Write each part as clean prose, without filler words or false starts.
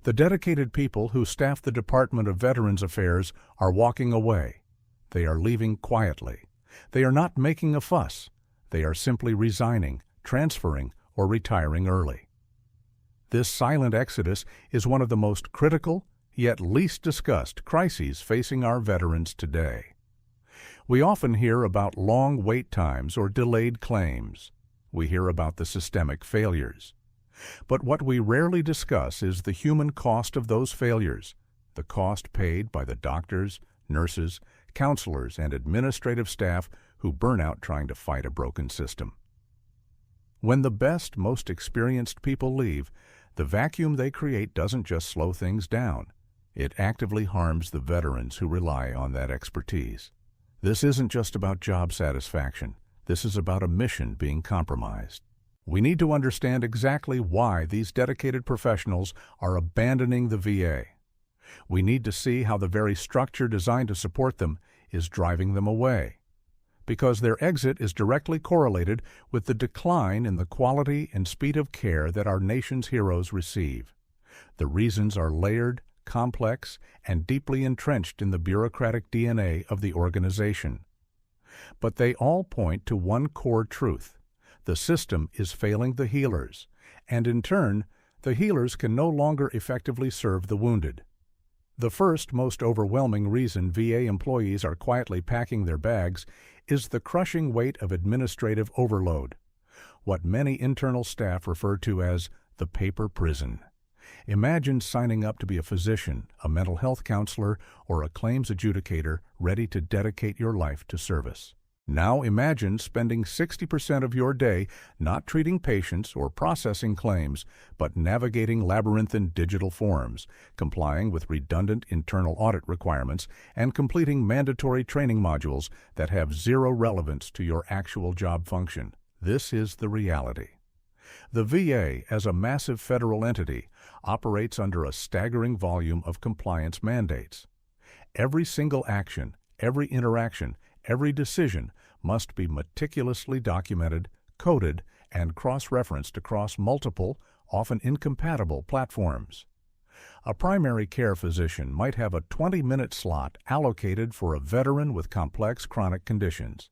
The dedicated people who staff the Department of Veterans Affairs are walking away. They are leaving quietly. They are not making a fuss. They are simply resigning, transferring, or retiring early. This silent exodus is one of the most critical, yet least discussed, crises facing our veterans today. We often hear about long wait times or delayed claims. We hear about the systemic failures. But what we rarely discuss is the human cost of those failures, the cost paid by the doctors, nurses, counselors, and administrative staff who burn out trying to fight a broken system. When the best, most experienced people leave, the vacuum they create doesn't just slow things down. It actively harms the veterans who rely on that expertise. This isn't just about job satisfaction. This is about a mission being compromised. We need to understand exactly why these dedicated professionals are abandoning the VA. We need to see how the very structure designed to support them is driving them away, because their exit is directly correlated with the decline in the quality and speed of care that our nation's heroes receive. The reasons are layered, complex, and deeply entrenched in the bureaucratic DNA of the organization. But they all point to one core truth. The system is failing the healers, and in turn, the healers can no longer effectively serve the wounded. The first, most overwhelming reason VA employees are quietly packing their bags is the crushing weight of administrative overload, what many internal staff refer to as the paper prison. Imagine signing up to be a physician, a mental health counselor, or a claims adjudicator ready to dedicate your life to service. Now imagine spending 60% of your day not treating patients or processing claims, but navigating labyrinthine digital forms, complying with redundant internal audit requirements, and completing mandatory training modules that have zero relevance to your actual job function. This is the reality. The VA, as a massive federal entity, operates under a staggering volume of compliance mandates. Every single action, every interaction, every decision must be meticulously documented, coded, and cross-referenced across multiple, often incompatible platforms. A primary care physician might have a 20-minute slot allocated for a veteran with complex chronic conditions.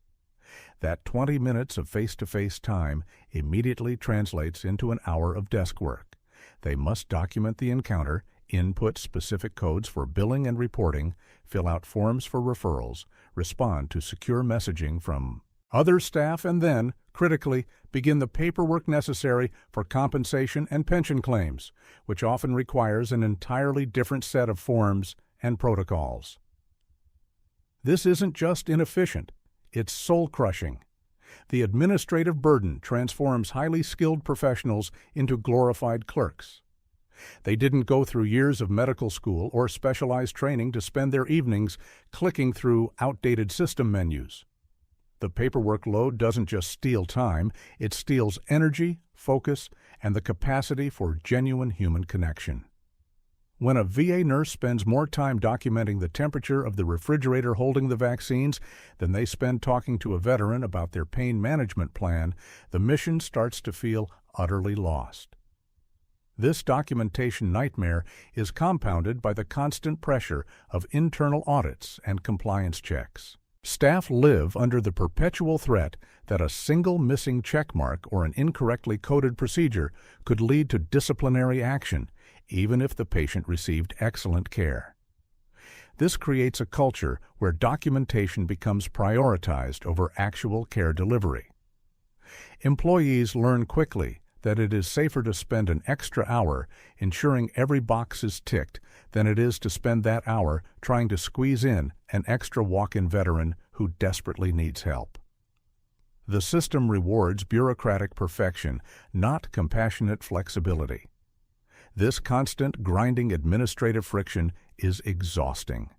That 20 minutes of face-to-face time immediately translates into an hour of desk work. They must document the encounter, input specific codes for billing and reporting, fill out forms for referrals, respond to secure messaging from other staff, and then, critically, begin the paperwork necessary for compensation and pension claims, which often requires an entirely different set of forms and protocols. This isn't just inefficient, it's soul-crushing. The administrative burden transforms highly skilled professionals into glorified clerks. They didn't go through years of medical school or specialized training to spend their evenings clicking through outdated system menus. The paperwork load doesn't just steal time, it steals energy, focus, and the capacity for genuine human connection. When a VA nurse spends more time documenting the temperature of the refrigerator holding the vaccines than they spend talking to a veteran about their pain management plan, the mission starts to feel utterly lost. This documentation nightmare is compounded by the constant pressure of internal audits and compliance checks. Staff live under the perpetual threat that a single missing checkmark or an incorrectly coded procedure could lead to disciplinary action, even if the patient received excellent care. This creates a culture where documentation becomes prioritized over actual care delivery. Employees learn quickly that it is safer to spend an extra hour ensuring every box is ticked than it is to spend that hour trying to squeeze in an extra walk-in veteran who desperately needs help. The system rewards bureaucratic perfection, not compassionate flexibility. This constant grinding administrative friction is exhausting.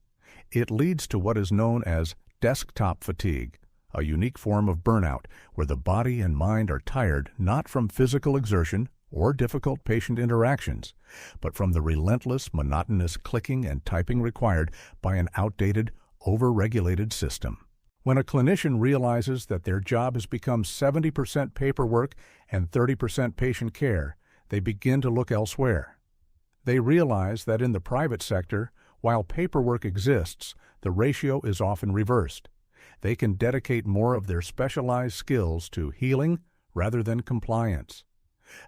It leads to what is known as desktop fatigue, a unique form of burnout where the body and mind are tired not from physical exertion or difficult patient interactions, but from the relentless, monotonous clicking and typing required by an outdated, over-regulated system. When a clinician realizes that their job has become 70% paperwork and 30% patient care, they begin to look elsewhere. They realize that in the private sector, while paperwork exists, the ratio is often reversed. They can dedicate more of their specialized skills to healing rather than compliance.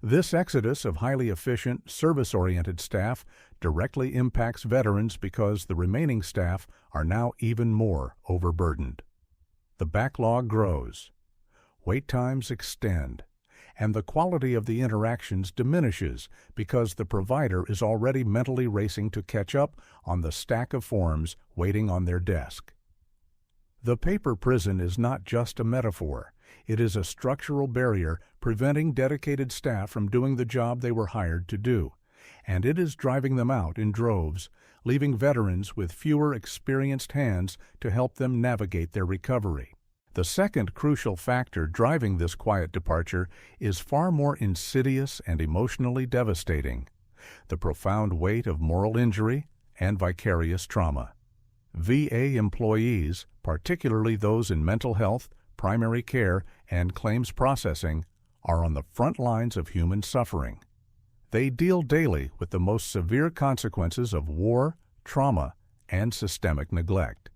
This exodus of highly efficient, service-oriented staff directly impacts veterans because the remaining staff are now even more overburdened. The backlog grows, wait times extend, and the quality of the interactions diminishes because the provider is already mentally racing to catch up on the stack of forms waiting on their desk. The paper prison is not just a metaphor. It is a structural barrier preventing dedicated staff from doing the job they were hired to do, and it is driving them out in droves, leaving veterans with fewer experienced hands to help them navigate their recovery. The second crucial factor driving this quiet departure is far more insidious and emotionally devastating: the profound weight of moral injury and vicarious trauma. VA employees, particularly those in mental health, primary care, and claims processing, are on the front lines of human suffering. They deal daily with the most severe consequences of war, trauma, and systemic neglect.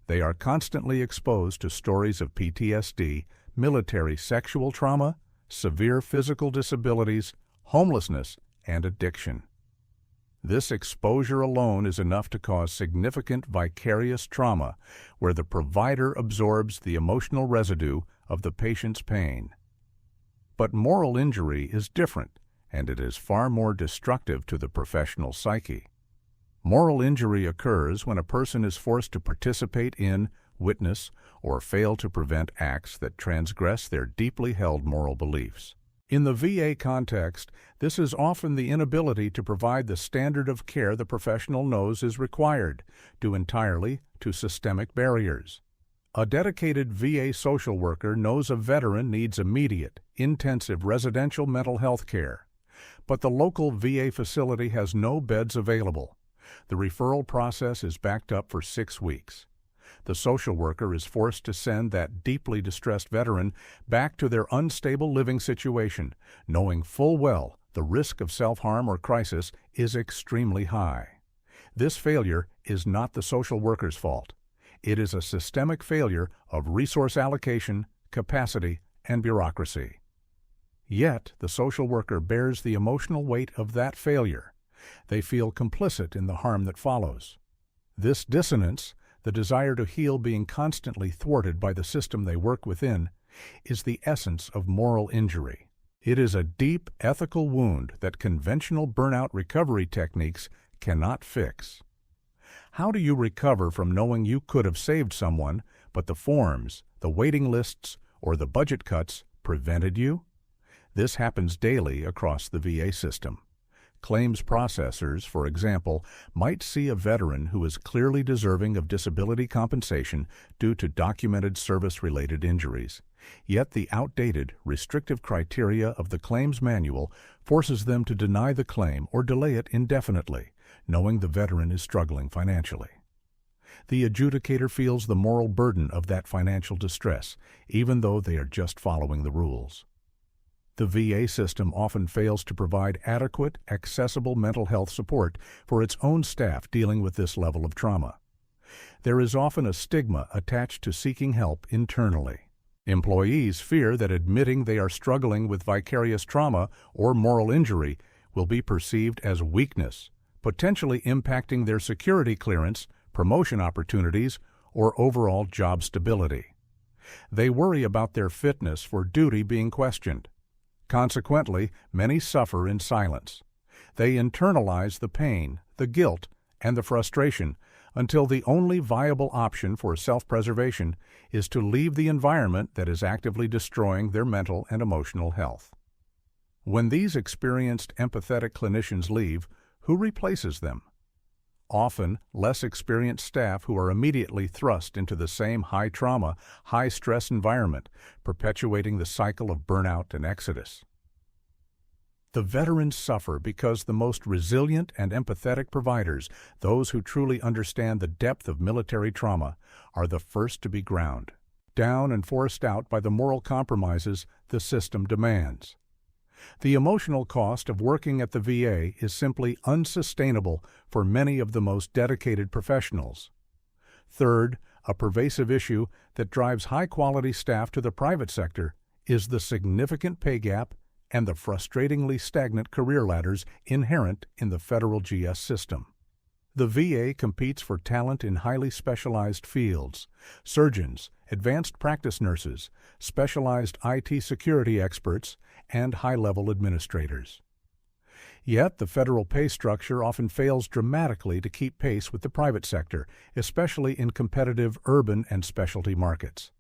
They are constantly exposed to stories of PTSD, military sexual trauma, severe physical disabilities, homelessness, and addiction. This exposure alone is enough to cause significant vicarious trauma, where the provider absorbs the emotional residue of the patient's pain. But moral injury is different, and it is far more destructive to the professional psyche. Moral injury occurs when a person is forced to participate in, witness, or fail to prevent acts that transgress their deeply held moral beliefs. In the VA context, this is often the inability to provide the standard of care the professional knows is required, due entirely to systemic barriers. A dedicated VA social worker knows a veteran needs immediate, intensive residential mental health care, but the local VA facility has no beds available. The referral process is backed up for 6 weeks. The social worker is forced to send that deeply distressed veteran back to their unstable living situation, knowing full well the risk of self-harm or crisis is extremely high. This failure is not the social worker's fault. It is a systemic failure of resource allocation, capacity, and bureaucracy. Yet, the social worker bears the emotional weight of that failure. They feel complicit in the harm that follows. This dissonance, the desire to heal being constantly thwarted by the system they work within, is the essence of moral injury. It is a deep ethical wound that conventional burnout recovery techniques cannot fix. How do you recover from knowing you could have saved someone, but the forms, the waiting lists, or the budget cuts prevented you? This happens daily across the VA system. Claims processors, for example, might see a veteran who is clearly deserving of disability compensation due to documented service-related injuries. Yet the outdated, restrictive criteria of the claims manual forces them to deny the claim or delay it indefinitely, knowing the veteran is struggling financially. The adjudicator feels the moral burden of that financial distress, even though they are just following the rules. The VA system often fails to provide adequate, accessible mental health support for its own staff dealing with this level of trauma. There is often a stigma attached to seeking help internally. Employees fear that admitting they are struggling with vicarious trauma or moral injury will be perceived as weakness, potentially impacting their security clearance, promotion opportunities, or overall job stability. They worry about their fitness for duty being questioned. Consequently, many suffer in silence. They internalize the pain, the guilt, and the frustration until the only viable option for self-preservation is to leave the environment that is actively destroying their mental and emotional health. When these experienced, empathetic clinicians leave, who replaces them? Often, less experienced staff who are immediately thrust into the same high-trauma, high-stress environment, perpetuating the cycle of burnout and exodus. The veterans suffer because the most resilient and empathetic providers, those who truly understand the depth of military trauma, are the first to be ground down and forced out by the moral compromises the system demands. The emotional cost of working at the VA is simply unsustainable for many of the most dedicated professionals. Third, a pervasive issue that drives high-quality staff to the private sector is the significant pay gap and the frustratingly stagnant career ladders inherent in the federal GS system. The VA competes for talent in highly specialized fields: surgeons, advanced practice nurses, specialized IT security experts, and high-level administrators. Yet, the federal pay structure often fails dramatically to keep pace with the private sector, especially in competitive urban and specialty markets.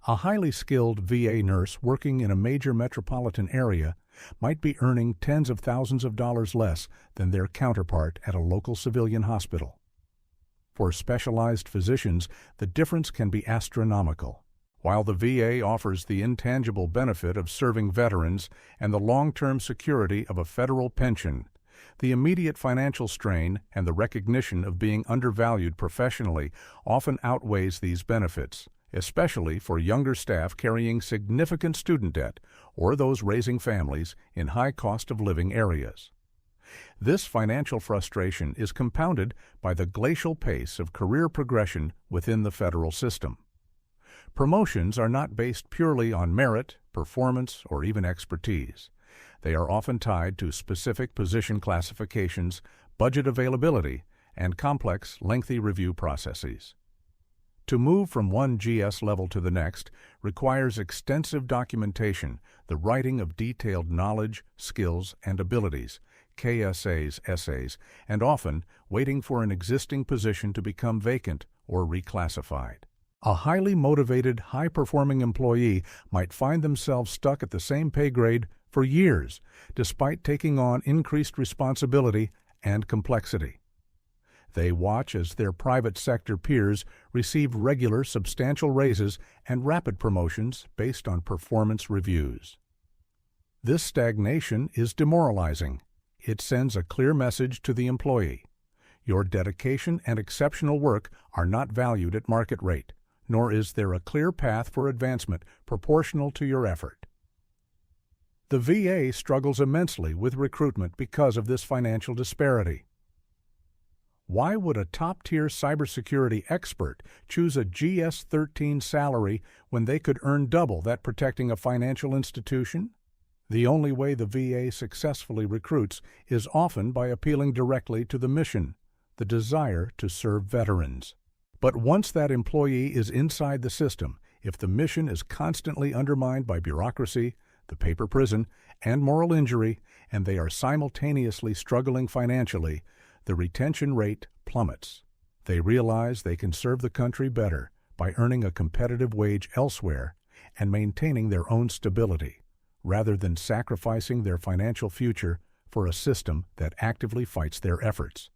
A highly skilled VA nurse working in a major metropolitan area might be earning tens of thousands of dollars less than their counterpart at a local civilian hospital. For specialized physicians, the difference can be astronomical. While the VA offers the intangible benefit of serving veterans and the long-term security of a federal pension, the immediate financial strain and the recognition of being undervalued professionally often outweighs these benefits, especially for younger staff carrying significant student debt or those raising families in high-cost-of-living areas. This financial frustration is compounded by the glacial pace of career progression within the federal system. Promotions are not based purely on merit, performance, or even expertise. They are often tied to specific position classifications, budget availability, and complex, lengthy review processes. To move from one GS level to the next requires extensive documentation, the writing of detailed knowledge, skills, and abilities, KSAs, essays, and often waiting for an existing position to become vacant or reclassified. A highly motivated, high-performing employee might find themselves stuck at the same pay grade for years, despite taking on increased responsibility and complexity. They watch as their private sector peers receive regular, substantial raises and rapid promotions based on performance reviews. This stagnation is demoralizing. It sends a clear message to the employee. Your dedication and exceptional work are not valued at market rate, nor is there a clear path for advancement proportional to your effort. The VA struggles immensely with recruitment because of this financial disparity. Why would a top-tier cybersecurity expert choose a GS-13 salary when they could earn double that protecting a financial institution? The only way the VA successfully recruits is often by appealing directly to the mission, the desire to serve veterans. But once that employee is inside the system, if the mission is constantly undermined by bureaucracy, the paper prison, and moral injury, and they are simultaneously struggling financially, the retention rate plummets. They realize they can serve the country better by earning a competitive wage elsewhere and maintaining their own stability, rather than sacrificing their financial future for a system that actively fights their efforts.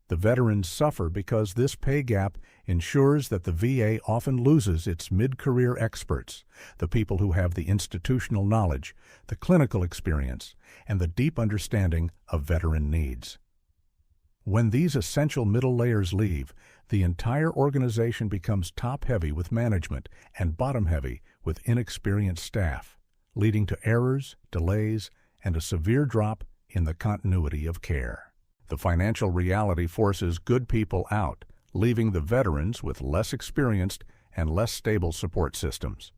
The veterans suffer because this pay gap ensures that the VA often loses its mid-career experts, the people who have the institutional knowledge, the clinical experience, and the deep understanding of veteran needs. When these essential middle layers leave, the entire organization becomes top-heavy with management and bottom-heavy with inexperienced staff, leading to errors, delays, and a severe drop in the continuity of care. The financial reality forces good people out, leaving the veterans with less experienced and less stable support systems.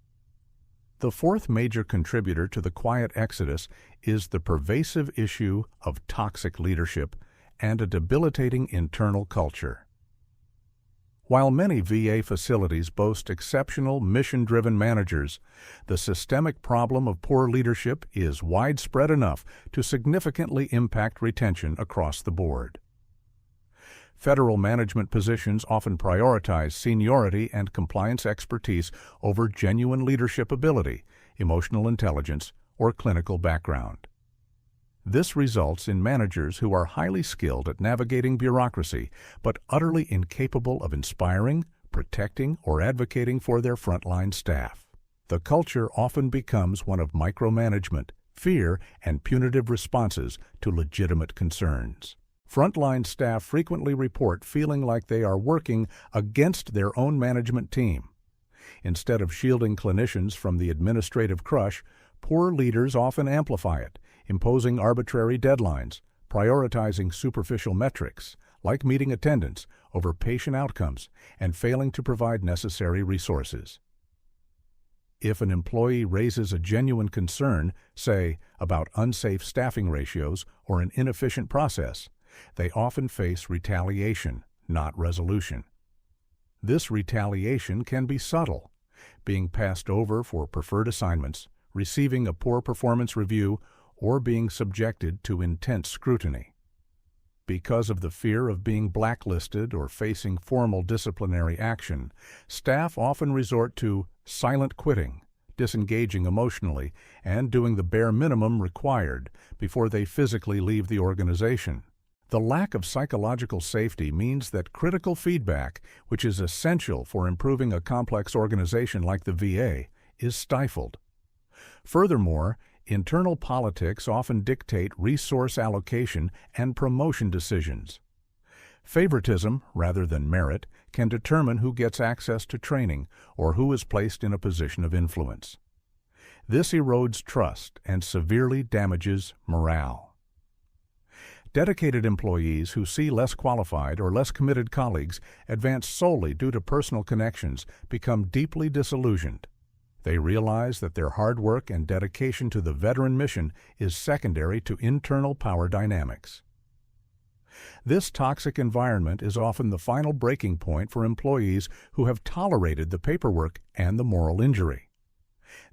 The fourth major contributor to the quiet exodus is the pervasive issue of toxic leadership and a debilitating internal culture. While many VA facilities boast exceptional, mission-driven managers, the systemic problem of poor leadership is widespread enough to significantly impact retention across the board. Federal management positions often prioritize seniority and compliance expertise over genuine leadership ability, emotional intelligence, or clinical background. This results in managers who are highly skilled at navigating bureaucracy, but utterly incapable of inspiring, protecting, or advocating for their frontline staff. The culture often becomes one of micromanagement, fear, and punitive responses to legitimate concerns. Frontline staff frequently report feeling like they are working against their own management team. Instead of shielding clinicians from the administrative crush, Poor leaders often amplify it, imposing arbitrary deadlines, prioritizing superficial metrics, like meeting attendance, over patient outcomes, and failing to provide necessary resources. If an employee raises a genuine concern, say, about unsafe staffing ratios or an inefficient process, they often face retaliation, not resolution. This retaliation can be subtle, being passed over for preferred assignments, receiving a poor performance review, or being subjected to intense scrutiny. Because of the fear of being blacklisted or facing formal disciplinary action, staff often resort to silent quitting, disengaging emotionally, and doing the bare minimum required before they physically leave the organization. The lack of psychological safety means that critical feedback, which is essential for improving a complex organization like the VA, is stifled. Furthermore, internal politics often dictate resource allocation and promotion decisions. Favoritism, rather than merit, can determine who gets access to training or who is placed in a position of influence. This erodes trust and severely damages morale. Dedicated employees who see less qualified or less committed colleagues advance solely due to personal connections become deeply disillusioned. They realize that their hard work and dedication to the veteran mission is secondary to internal power dynamics. This toxic environment is often the final breaking point for employees who have tolerated the paperwork and the moral injury.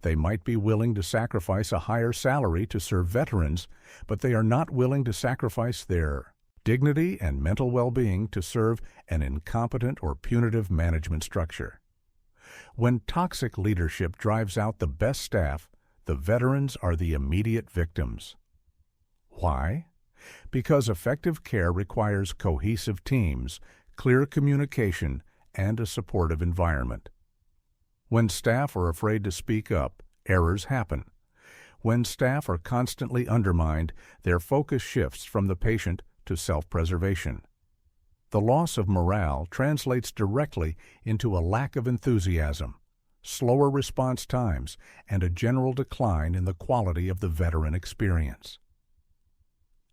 They might be willing to sacrifice a higher salary to serve veterans, but they are not willing to sacrifice their dignity and mental well-being to serve an incompetent or punitive management structure. When toxic leadership drives out the best staff, the veterans are the immediate victims. Why? Because effective care requires cohesive teams, clear communication, and a supportive environment. When staff are afraid to speak up, errors happen. When staff are constantly undermined, their focus shifts from the patient to self-preservation. The loss of morale translates directly into a lack of enthusiasm, slower response times, and a general decline in the quality of the veteran experience.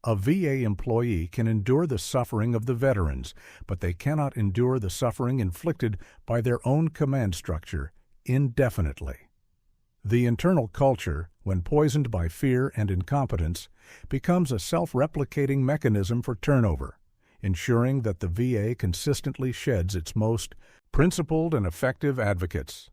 A VA employee can endure the suffering of the veterans, but they cannot endure the suffering inflicted by their own command structure indefinitely. The internal culture, when poisoned by fear and incompetence, becomes a self-replicating mechanism for turnover, ensuring that the VA consistently sheds its most principled and effective advocates.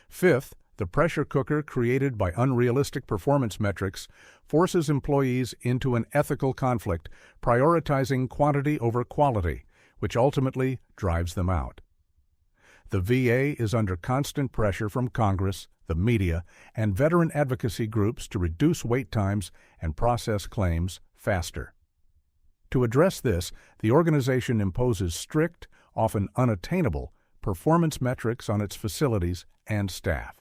Fifth, the pressure cooker created by unrealistic performance metrics forces employees into an ethical conflict, prioritizing quantity over quality, which ultimately drives them out. The VA is under constant pressure from Congress, the media, and veteran advocacy groups to reduce wait times and process claims faster. To address this, the organization imposes strict, often unattainable, performance metrics on its facilities and staff.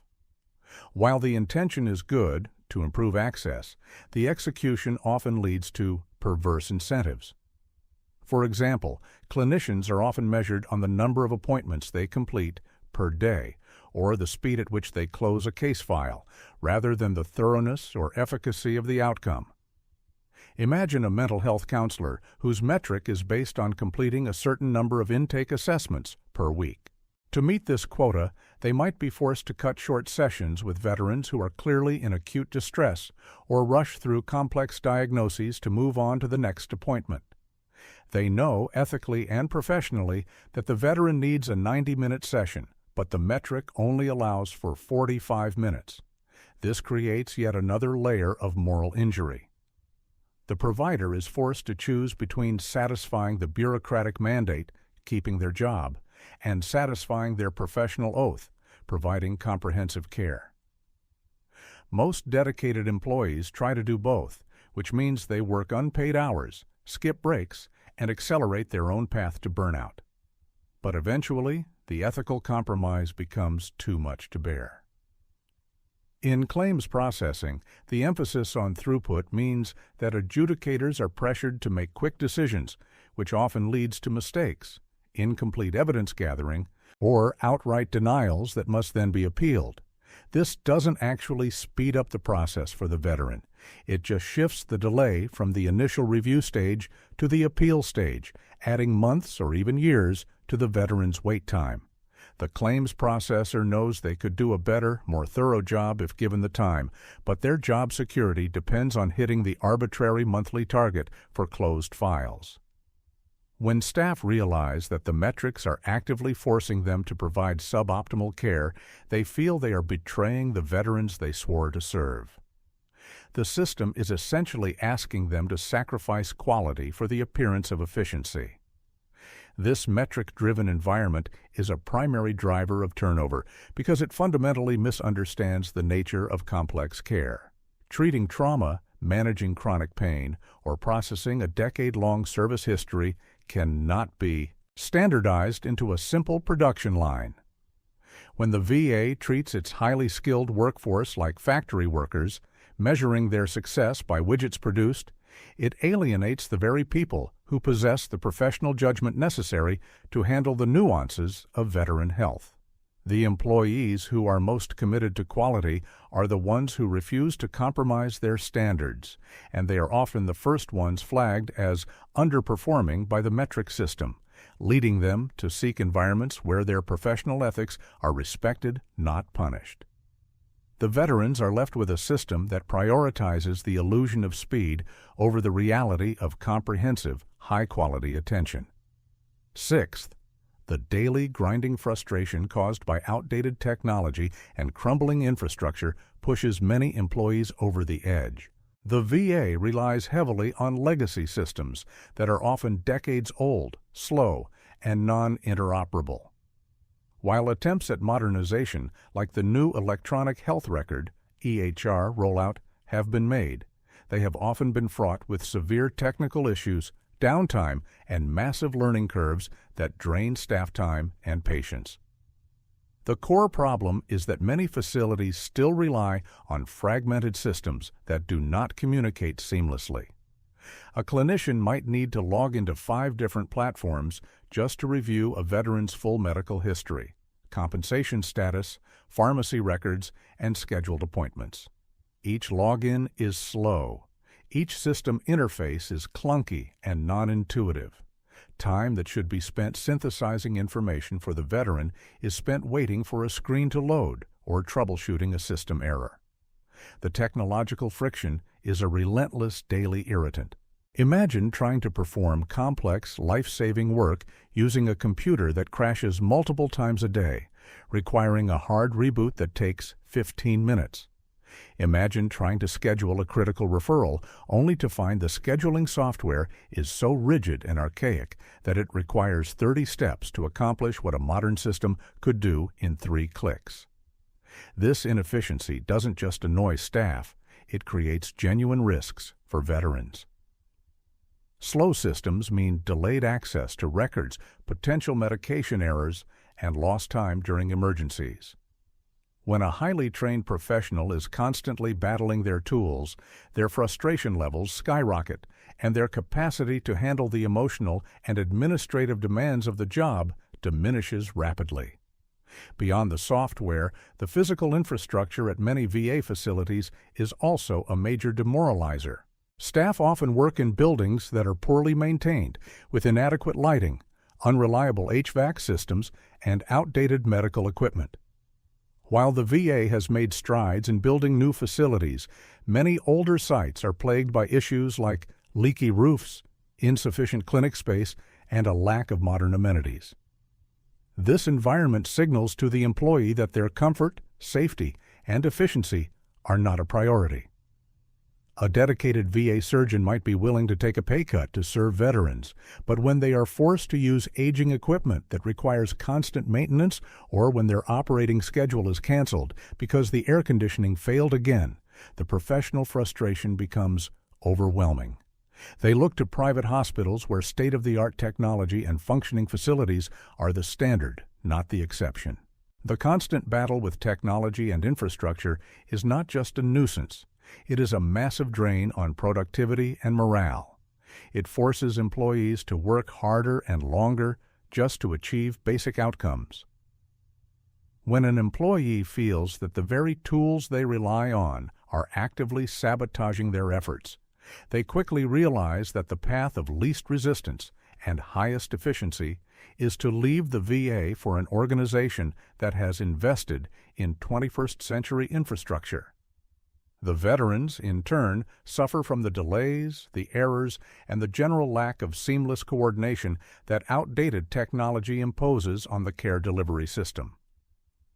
While the intention is good, to improve access, the execution often leads to perverse incentives. For example, clinicians are often measured on the number of appointments they complete per day, or the speed at which they close a case file, rather than the thoroughness or efficacy of the outcome. Imagine a mental health counselor whose metric is based on completing a certain number of intake assessments per week. To meet this quota, they might be forced to cut short sessions with veterans who are clearly in acute distress or rush through complex diagnoses to move on to the next appointment. They know ethically and professionally that the veteran needs a 90-minute session, but the metric only allows for 45 minutes. This creates yet another layer of moral injury. The provider is forced to choose between satisfying the bureaucratic mandate, keeping their job, and satisfying their professional oath, providing comprehensive care. Most dedicated employees try to do both, which means they work unpaid hours, skip breaks, and accelerate their own path to burnout. But eventually, the ethical compromise becomes too much to bear. In claims processing, the emphasis on throughput means that adjudicators are pressured to make quick decisions, which often leads to mistakes, incomplete evidence gathering, or outright denials that must then be appealed. This doesn't actually speed up the process for the veteran. It just shifts the delay from the initial review stage to the appeal stage, adding months or even years to the veteran's wait time. The claims processor knows they could do a better, more thorough job if given the time, but their job security depends on hitting the arbitrary monthly target for closed files. When staff realize that the metrics are actively forcing them to provide suboptimal care, they feel they are betraying the veterans they swore to serve. The system is essentially asking them to sacrifice quality for the appearance of efficiency. This metric-driven environment is a primary driver of turnover because it fundamentally misunderstands the nature of complex care. Treating trauma, managing chronic pain, or processing a decade-long service history cannot be standardized into a simple production line. When the VA treats its highly skilled workforce like factory workers, measuring their success by widgets produced, it alienates the very people who possess the professional judgment necessary to handle the nuances of veteran health. The employees who are most committed to quality are the ones who refuse to compromise their standards, and they are often the first ones flagged as underperforming by the metric system, leading them to seek environments where their professional ethics are respected, not punished. The veterans are left with a system that prioritizes the illusion of speed over the reality of comprehensive, high-quality attention. Sixth, the daily grinding frustration caused by outdated technology and crumbling infrastructure pushes many employees over the edge. The VA relies heavily on legacy systems that are often decades old, slow, and non-interoperable. While attempts at modernization, like the new electronic health record (EHR) rollout, have been made, they have often been fraught with severe technical issues, downtime, and massive learning curves that drain staff time and patience. The core problem is that many facilities still rely on fragmented systems that do not communicate seamlessly. A clinician might need to log into 5 different platforms just to review a veteran's full medical history, compensation status, pharmacy records, and scheduled appointments. Each login is slow. Each system interface is clunky and non-intuitive. Time that should be spent synthesizing information for the veteran is spent waiting for a screen to load or troubleshooting a system error. The technological friction is a relentless daily irritant. Imagine trying to perform complex, life-saving work using a computer that crashes multiple times a day, requiring a hard reboot that takes 15 minutes. Imagine trying to schedule a critical referral only to find the scheduling software is so rigid and archaic that it requires 30 steps to accomplish what a modern system could do in 3 clicks. This inefficiency doesn't just annoy staff, it creates genuine risks for veterans. Slow systems mean delayed access to records, potential medication errors, and lost time during emergencies. When a highly trained professional is constantly battling their tools, their frustration levels skyrocket, and their capacity to handle the emotional and administrative demands of the job diminishes rapidly. Beyond the software, the physical infrastructure at many VA facilities is also a major demoralizer. Staff often work in buildings that are poorly maintained, with inadequate lighting, unreliable HVAC systems, and outdated medical equipment. While the VA has made strides in building new facilities, many older sites are plagued by issues like leaky roofs, insufficient clinic space, and a lack of modern amenities. This environment signals to the employee that their comfort, safety, and efficiency are not a priority. A dedicated VA surgeon might be willing to take a pay cut to serve veterans, but when they are forced to use aging equipment that requires constant maintenance, or when their operating schedule is canceled because the air conditioning failed again, the professional frustration becomes overwhelming. They look to private hospitals where state-of-the-art technology and functioning facilities are the standard, not the exception. The constant battle with technology and infrastructure is not just a nuisance. It is a massive drain on productivity and morale. It forces employees to work harder and longer just to achieve basic outcomes. When an employee feels that the very tools they rely on are actively sabotaging their efforts, they quickly realize that the path of least resistance and highest efficiency is to leave the VA for an organization that has invested in 21st century infrastructure. The veterans, in turn, suffer from the delays, the errors, and the general lack of seamless coordination that outdated technology imposes on the care delivery system.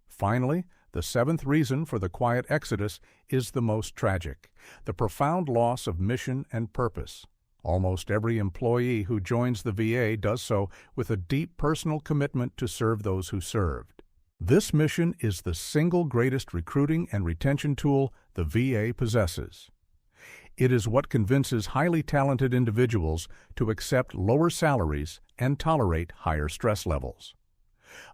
Finally, the seventh reason for the quiet exodus is the most tragic: the profound loss of mission and purpose. Almost every employee who joins the VA does so with a deep personal commitment to serve those who served. This mission is the single greatest recruiting and retention tool the VA possesses. It is what convinces highly talented individuals to accept lower salaries and tolerate higher stress levels.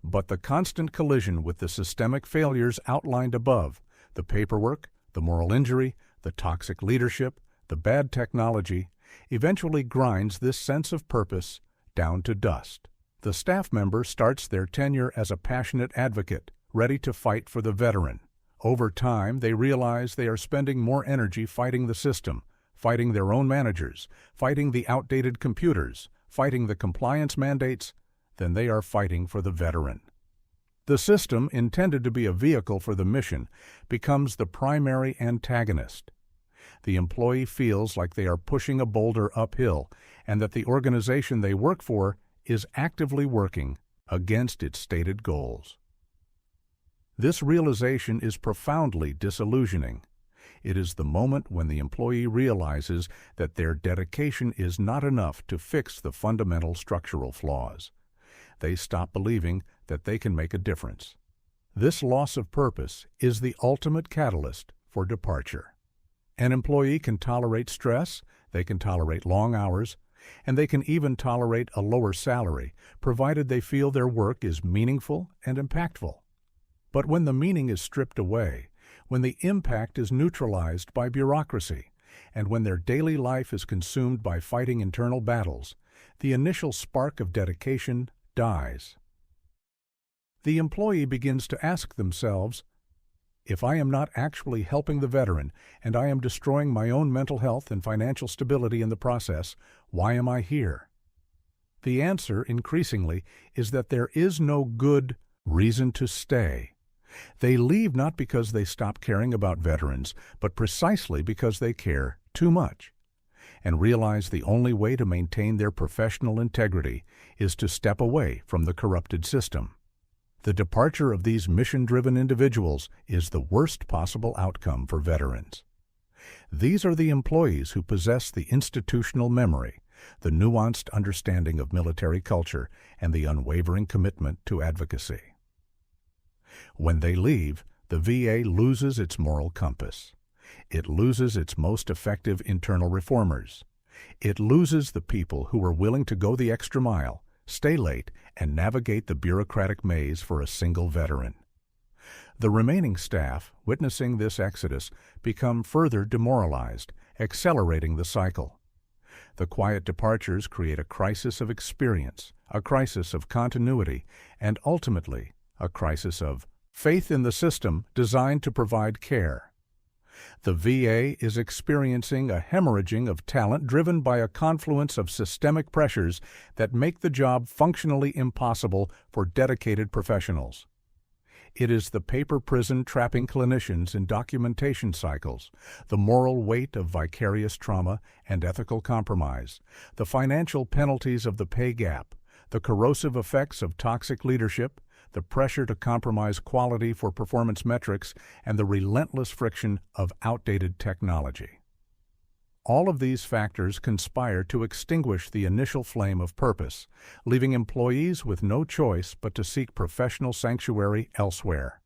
But the constant collision with the systemic failures outlined above, the paperwork, the moral injury, the toxic leadership, the bad technology, eventually grinds this sense of purpose down to dust. The staff member starts their tenure as a passionate advocate, ready to fight for the veteran. Over time, they realize they are spending more energy fighting the system, fighting their own managers, fighting the outdated computers, fighting the compliance mandates, than they are fighting for the veteran. The system, intended to be a vehicle for the mission, becomes the primary antagonist. The employee feels like they are pushing a boulder uphill and that the organization they work for is actively working against its stated goals. This realization is profoundly disillusioning. It is the moment when the employee realizes that their dedication is not enough to fix the fundamental structural flaws. They stop believing that they can make a difference. This loss of purpose is the ultimate catalyst for departure. An employee can tolerate stress, they can tolerate long hours, and they can even tolerate a lower salary, provided they feel their work is meaningful and impactful. But when the meaning is stripped away, when the impact is neutralized by bureaucracy, and when their daily life is consumed by fighting internal battles, the initial spark of dedication dies. The employee begins to ask themselves, if I am not actually helping the veteran and I am destroying my own mental health and financial stability in the process, why am I here? The answer, increasingly, is that there is no good reason to stay. They leave not because they stop caring about veterans, but precisely because they care too much, and realize the only way to maintain their professional integrity is to step away from the corrupted system. The departure of these mission-driven individuals is the worst possible outcome for veterans. These are the employees who possess the institutional memory, the nuanced understanding of military culture, and the unwavering commitment to advocacy. When they leave, the VA loses its moral compass. It loses its most effective internal reformers. It loses the people who are willing to go the extra mile, stay late, and navigate the bureaucratic maze for a single veteran. The remaining staff, witnessing this exodus, become further demoralized, accelerating the cycle. The quiet departures create a crisis of experience, a crisis of continuity, and ultimately, a crisis of faith in the system designed to provide care. The VA is experiencing a hemorrhaging of talent driven by a confluence of systemic pressures that make the job functionally impossible for dedicated professionals. It is the paper prison trapping clinicians in documentation cycles, the moral weight of vicarious trauma and ethical compromise, the financial penalties of the pay gap, the corrosive effects of toxic leadership, the pressure to compromise quality for performance metrics, and the relentless friction of outdated technology. All of these factors conspire to extinguish the initial flame of purpose, leaving employees with no choice but to seek professional sanctuary elsewhere.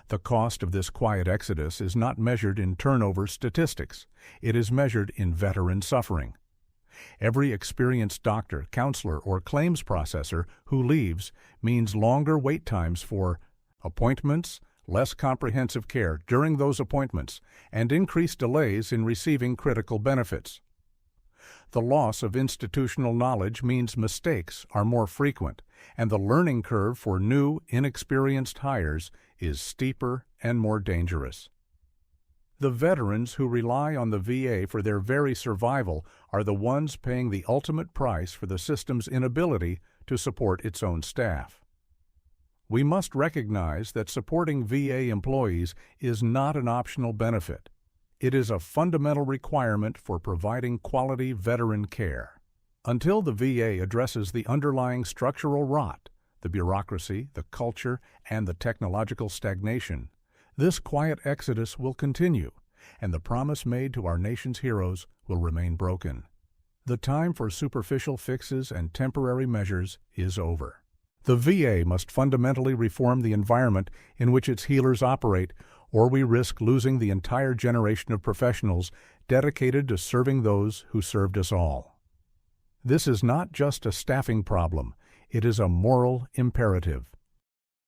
The cost of this quiet exodus is not measured in turnover statistics. It is measured in veteran suffering. Every experienced doctor, counselor, or claims processor who leaves means longer wait times for appointments, less comprehensive care during those appointments, and increased delays in receiving critical benefits. The loss of institutional knowledge means mistakes are more frequent, and the learning curve for new, inexperienced hires is steeper and more dangerous. The veterans who rely on the VA for their very survival are the ones paying the ultimate price for the system's inability to support its own staff. We must recognize that supporting VA employees is not an optional benefit. It is a fundamental requirement for providing quality veteran care. Until the VA addresses the underlying structural rot, the bureaucracy, the culture, and the technological stagnation, this quiet exodus will continue, and the promise made to our nation's heroes will remain broken. The time for superficial fixes and temporary measures is over. The VA must fundamentally reform the environment in which its healers operate, or we risk losing the entire generation of professionals dedicated to serving those who served us all. This is not just a staffing problem, it is a moral imperative.